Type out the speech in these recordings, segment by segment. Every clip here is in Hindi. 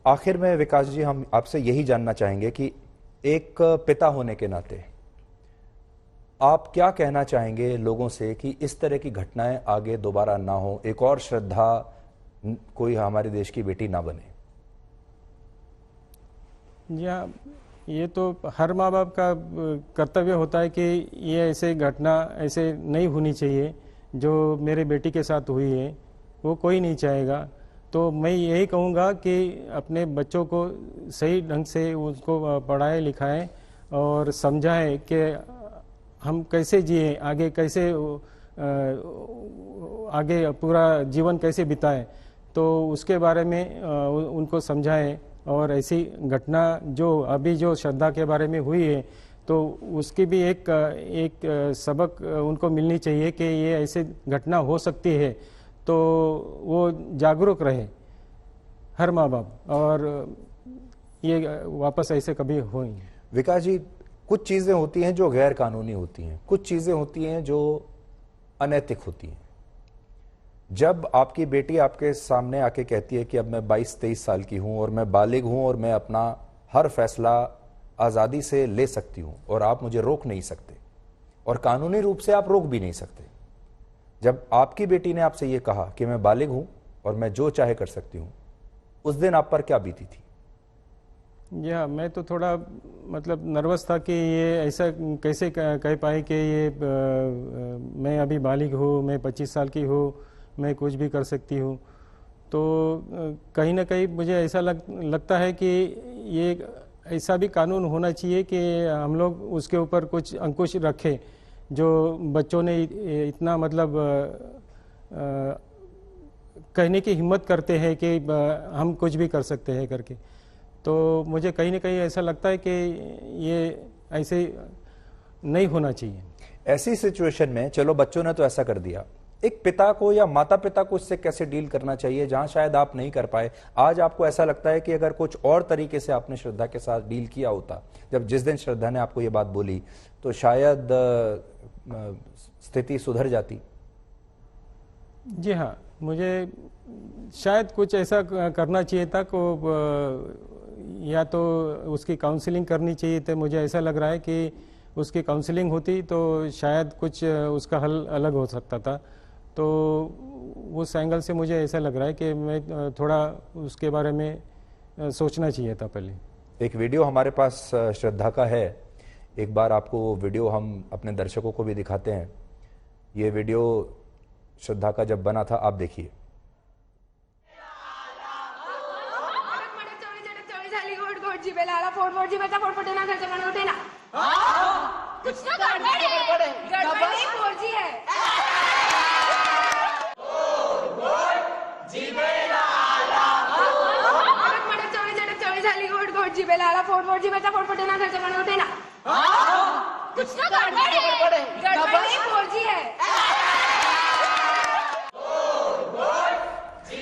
आखिर में विकास जी, हम आपसे यही जानना चाहेंगे कि एक पिता होने के नाते आप क्या कहना चाहेंगे लोगों से कि इस तरह की घटनाएं आगे दोबारा ना हो, एक और श्रद्धा कोई हमारे देश की बेटी ना बने। जी हाँ, ये तो हर माँ बाप का कर्तव्य होता है कि ये ऐसे घटना ऐसे नहीं होनी चाहिए जो मेरे बेटी के साथ हुई है, वो कोई नहीं चाहेगा। तो मैं यही कहूँगा कि अपने बच्चों को सही ढंग से उसको पढ़ाएं लिखाएं और समझाएं कि हम कैसे जिए, आगे कैसे आगे पूरा जीवन कैसे बिताएं, तो उसके बारे में उनको समझाएं। और ऐसी घटना जो अभी जो श्रद्धा के बारे में हुई है, तो उसकी भी एक सबक उनको मिलनी चाहिए कि ये ऐसे घटना हो सकती है, तो वो जागरूक रहे हर माँ बाप, और ये वापस ऐसे कभी हो ही। विकास जी, कुछ चीजें होती हैं जो गैर कानूनी होती हैं, कुछ चीजें होती हैं जो अनैतिक होती हैं। जब आपकी बेटी आपके सामने आके कहती है कि अब मैं 22-23 साल की हूं और मैं बालिग हूं और मैं अपना हर फैसला आज़ादी से ले सकती हूं और आप मुझे रोक नहीं सकते और कानूनी रूप से आप रोक भी नहीं सकते, जब आपकी बेटी ने आपसे ये कहा कि मैं बालिग हूं और मैं जो चाहे कर सकती हूं, उस दिन आप पर क्या बीती थी? जी हाँ, मैं तो थोड़ा मतलब नर्वस था कि ये ऐसा कैसे कह पाए कि ये मैं अभी बालिग हूँ, मैं 25 साल की हूँ, मैं कुछ भी कर सकती हूँ। तो कहीं ना कहीं मुझे ऐसा लगता है कि ये ऐसा भी कानून होना चाहिए कि हम लोग उसके ऊपर कुछ अंकुश रखें, जो बच्चों ने इतना मतलब कहने की हिम्मत करते हैं कि हम कुछ भी कर सकते हैं करके। तो मुझे कहीं ना कहीं ऐसा लगता है कि ये ऐसे नहीं होना चाहिए। ऐसी सिचुएशन में चलो बच्चों ने तो ऐसा कर दिया, एक पिता को या माता पिता को इससे कैसे डील करना चाहिए जहां शायद आप नहीं कर पाए? आज आपको ऐसा लगता है कि अगर कुछ और तरीके से आपने श्रद्धा के साथ डील किया होता, जब जिस दिन श्रद्धा ने आपको ये बात बोली, तो शायद स्थिति सुधर जाती। जी हाँ, मुझे शायद कुछ ऐसा करना चाहिए था को या तो उसकी काउंसलिंग करनी चाहिए थी। मुझे ऐसा लग रहा है कि उसकी काउंसलिंग होती तो शायद कुछ उसका हल अलग हो सकता था। तो उस एंगल से मुझे ऐसा लग रहा है कि मैं थोड़ा उसके बारे में सोचना चाहिए था पहले। एक वीडियो हमारे पास श्रद्धा का है, एक बार आपको वो वीडियो हम अपने दर्शकों को भी दिखाते हैं। ये वीडियो श्रद्धा का जब बना था, आप देखिए।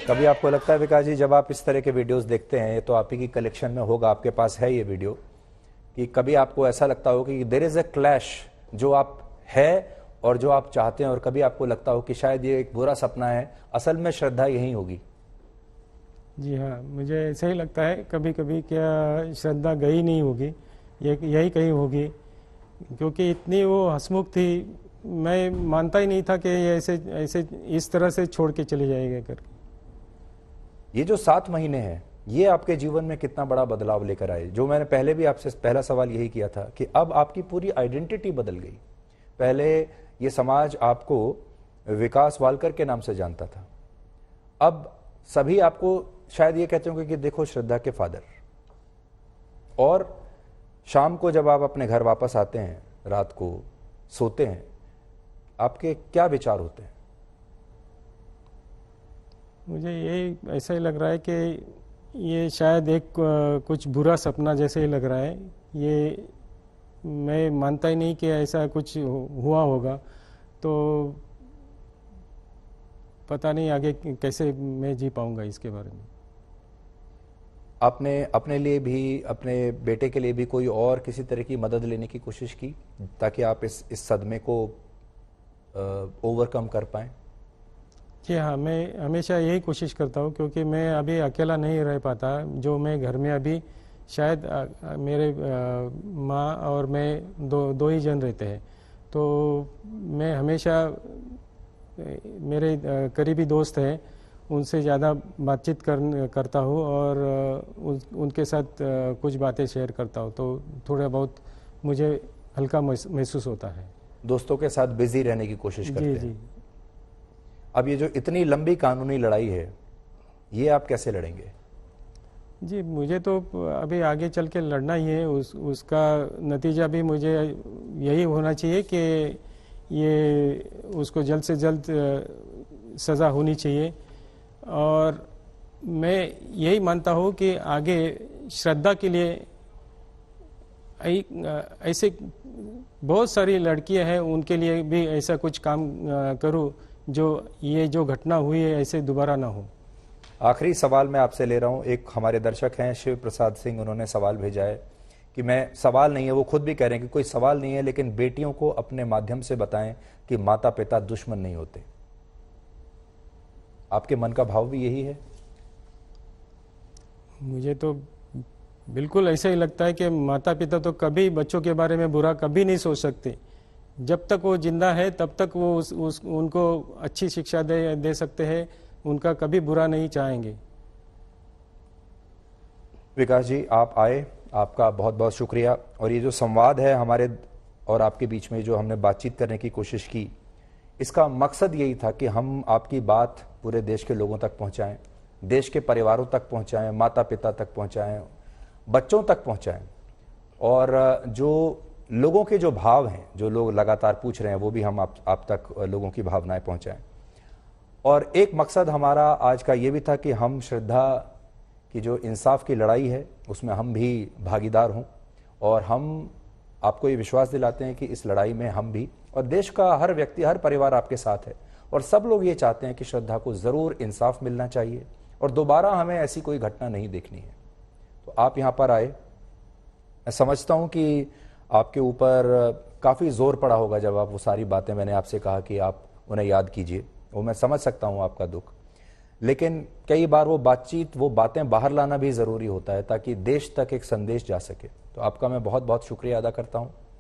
कभी आपको लगता है विकास जी, जब आप इस तरह के वीडियोस देखते हैं, ये तो आप ही की कलेक्शन में होगा, आपके पास है ये वीडियो, कि कभी आपको ऐसा लगता हो कि देयर इज अ क्लैश जो आप है और जो आप चाहते हैं, और कभी आपको लगता हो कि शायद ये एक बुरा सपना है, असल में श्रद्धा यही होगी? जी हाँ, मुझे ऐसा ही लगता है कभी कभी, क्या श्रद्धा गई नहीं होगी, ये यही कहीं होगी, क्योंकि इतनी वो हंसमुख थी। मैं मानता ही नहीं था कि ऐसे ऐसे इस तरह से छोड़ के चले जाएगा करके। ये जो 7 महीने हैं, ये आपके जीवन में कितना बड़ा बदलाव लेकर आए? जो मैंने पहले भी आपसे पहला सवाल यही किया था कि अब आपकी पूरी आइडेंटिटी बदल गई। पहले ये समाज आपको विकास वालकर के नाम से जानता था, अब सभी आपको शायद ये कहते होंगे कि देखो श्रद्धा के फादर। और शाम को जब आप अपने घर वापस आते हैं, रात को सोते हैं, आपके क्या विचार होते हैं? मुझे यही ऐसा ही लग रहा है कि ये शायद एक कुछ बुरा सपना जैसे ही लग रहा है। ये मैं मानता ही नहीं कि ऐसा कुछ हुआ होगा। तो पता नहीं आगे कैसे मैं जी पाऊंगा इसके बारे में। आपने अपने लिए भी, अपने बेटे के लिए भी कोई और किसी तरह की मदद लेने की कोशिश की ताकि आप इस सदमे को ओवरकम कर पाएं? जी हाँ, मैं हमेशा यही कोशिश करता हूँ, क्योंकि मैं अभी अकेला नहीं रह पाता। जो मैं घर में अभी शायद मेरे माँ और मैं दो ही जन रहते हैं। तो मैं हमेशा मेरे करीबी दोस्त हैं उनसे ज़्यादा बातचीत करता हूँ, और उनके साथ कुछ बातें शेयर करता हूँ, तो थोड़ा बहुत मुझे हल्का महसूस होता है। दोस्तों के साथ बिजी रहने की कोशिश करते जी हैं। जी अब ये जो इतनी लंबी कानूनी लड़ाई है, ये आप कैसे लड़ेंगे? जी, मुझे तो अभी आगे चल के लड़ना ही है। उसका नतीजा भी मुझे यही होना चाहिए कि ये उसको जल्द से जल्द सज़ा होनी चाहिए। और मैं यही मानता हूँ कि आगे श्रद्धा के लिए ऐसे बहुत सारी लड़कियां हैं, उनके लिए भी ऐसा कुछ काम करूँ जो ये जो घटना हुई है ऐसे दोबारा ना हो। आखिरी सवाल मैं आपसे ले रहा हूं। एक हमारे दर्शक हैं शिव प्रसाद सिंह, उन्होंने सवाल भेजा है कि मैं, सवाल नहीं है, वो खुद भी कह रहे हैं कि कोई सवाल नहीं है, लेकिन बेटियों को अपने माध्यम से बताएं कि माता पिता दुश्मन नहीं होते। आपके मन का भाव भी यही है? मुझे तो बिल्कुल ऐसा ही लगता है कि माता पिता तो कभी बच्चों के बारे में बुरा कभी नहीं सोच सकते। जब तक वो जिंदा है तब तक वो उनको अच्छी शिक्षा दे सकते हैं, उनका कभी बुरा नहीं चाहेंगे। विकास जी, आप आए, आपका बहुत बहुत शुक्रिया। और ये जो संवाद है हमारे और आपके बीच में, जो हमने बातचीत करने की कोशिश की, इसका मकसद यही था कि हम आपकी बात पूरे देश के लोगों तक पहुंचाएं, देश के परिवारों तक पहुंचाएं, माता पिता तक पहुंचाएं, बच्चों तक पहुंचाएं। और जो लोगों के जो भाव हैं, जो लोग लगातार पूछ रहे हैं, वो भी हम आप तक लोगों की भावनाएं पहुंचाएं। और एक मकसद हमारा आज का ये भी था कि हम श्रद्धा की जो इंसाफ की लड़ाई है उसमें हम भी भागीदार हों, और हम आपको ये विश्वास दिलाते हैं कि इस लड़ाई में हम भी, और देश का हर व्यक्ति, हर परिवार आपके साथ है, और सब लोग ये चाहते हैं कि श्रद्धा को ज़रूर इंसाफ मिलना चाहिए और दोबारा हमें ऐसी कोई घटना नहीं देखनी है। तो आप यहाँ पर आए, मैं समझता हूँ कि आपके ऊपर काफ़ी जोर पड़ा होगा जब आप वो सारी बातें मैंने आपसे कहा कि आप उन्हें याद कीजिए, वो मैं समझ सकता हूँ आपका दुख। लेकिन कई बार वो बातचीत, वो बातें बाहर लाना भी ज़रूरी होता है ताकि देश तक एक संदेश जा सके। तो आपका मैं बहुत बहुत शुक्रिया अदा करता हूँ।